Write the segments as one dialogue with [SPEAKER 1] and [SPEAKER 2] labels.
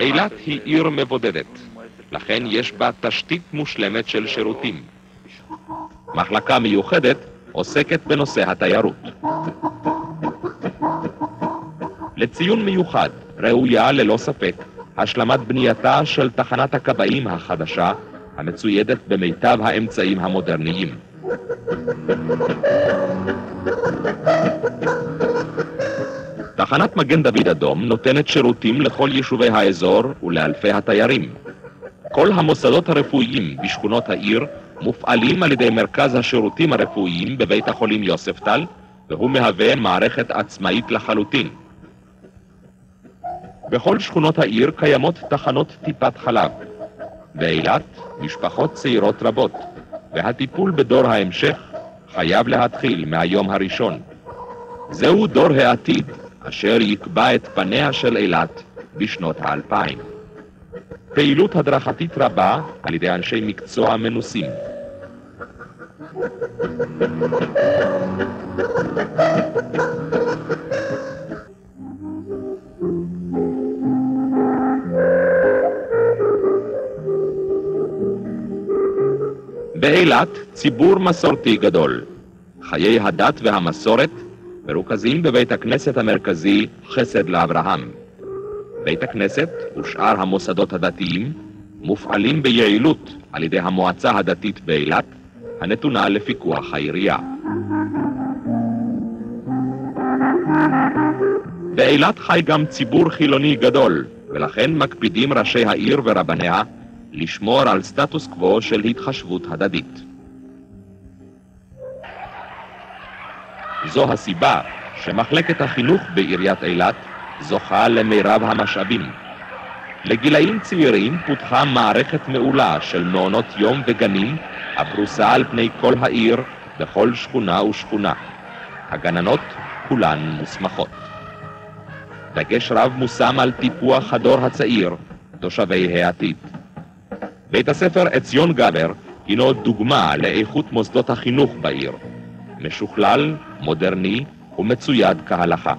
[SPEAKER 1] אילת היא עיר מבודדת, לכן יש בה תשתית מושלמת של שירותים. מחלקה מיוחדת עוסקת בנושא התיירות. לציון מיוחד ראויה ללא ספק השלמת בנייתה של תחנת הכבאים החדשה, המצוידת במיטב האמצעים המודרניים. תחנת מגן דוד אדום נותנת שירותים לכל יישובי האזור ולאלפי התיירים. כל המוסדות הרפואיים בשכונות העיר מופעלים על ידי מרכז השירותים הרפואיים בבית החולים יוספטל, והוא מהווה מערכת עצמאית לחלוטין. בכל שכונות העיר קיימות תחנות טיפת חלב. באילת משפחות צעירות רבות, והטיפול בדור ההמשך חייב להתחיל מהיום הראשון. זהו דור העתיד אשר יקבע את פניה של אילת בשנות ה-2000. פעילות הדרכתית רבה על ידי אנשי מקצוע מנוסים. באילת ציבור מסורתי גדול. חיי הדת והמסורת מרוכזים בבית הכנסת המרכזי חסד לאברהם. בית הכנסת ושאר המוסדות הדתיים מופעלים ביעילות על ידי המועצה הדתית באילת, הנתונה לפיקוח העירייה. באילת חי גם ציבור חילוני גדול, ולכן מקפידים ראשי העיר ורבניה לשמור על סטטוס קוו של התחשבות הדדית. זו הסיבה שמחלקת החינוך בעיריית אילת זוכה למירב המשאבים. לגילאים צעירים פותחה מערכת מעולה של מעונות יום וגנים הפרוסה על פני כל העיר בכל שכונה ושכונה. הגננות כולן מוסמכות. דגש רב מושם על טיפוח הדור הצעיר, תושבי העתיד. בית הספר עציון גבר הינו דוגמה לאיכות מוסדות החינוך בעיר. משוכלל, מודרני ומצויד כהלכה.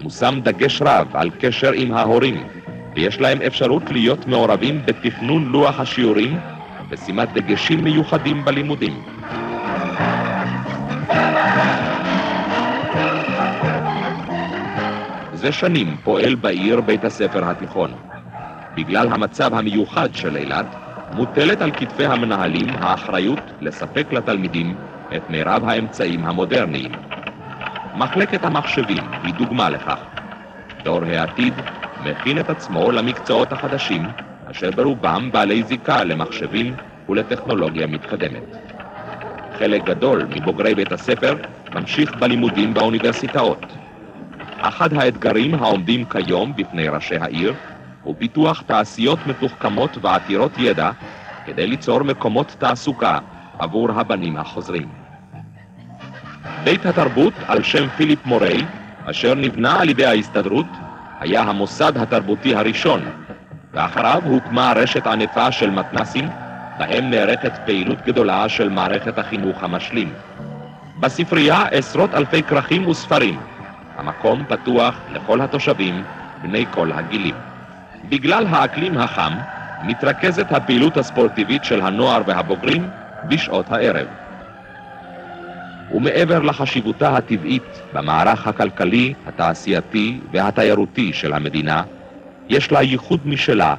[SPEAKER 1] מושם דגש רב על קשר עם ההורים, ויש להם אפשרות להיות מעורבים בתכנון לוח השיעורים ושימת דגשים מיוחדים בלימודים. זה שנים פועל בעיר בית הספר התיכון. בגלל המצב המיוחד של אילת, מוטלת על כתפי המנהלים האחריות לספק לתלמידים את מירב האמצעים המודרניים. מחלקת המחשבים היא דוגמה לכך. דור העתיד מכין את עצמו למקצועות החדשים, אשר ברובם בעלי זיקה למחשבים ולטכנולוגיה מתקדמת. חלק גדול מבוגרי בית הספר ממשיך בלימודים באוניברסיטאות. אחד האתגרים העומדים כיום בפני ראשי העיר הוא פיתוח תעשיות מתוחכמות ועתירות ידע כדי ליצור מקומות תעסוקה עבור הבנים החוזרים. בית התרבות על שם פיליפ מורי, אשר נבנה על ידי ההסתדרות, היה המוסד התרבותי הראשון, ואחריו הוקמה רשת ענפה של מתנסים, בהם נערכת פעילות גדולה של מערכת החינוך המשלים. בספרייה עשרות אלפי כרכים וספרים. המקום פתוח לכל התושבים בני כל הגילים. בגלל האקלים החם, מתרכזת הפעילות הספורטיבית של הנוער והבוגרים בשעות הערב. ומעבר לחשיבותה הטבעית במערך הכלכלי, התעשייתי והתיירותי של המדינה, יש לה ייחוד משלה.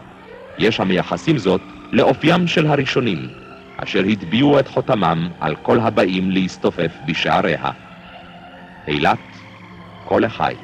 [SPEAKER 1] יש המייחסים זאת לאופיים של הראשונים, אשר הטביעו את חותמם על כל הבאים להסתופף בשעריה. אילת, כל החי.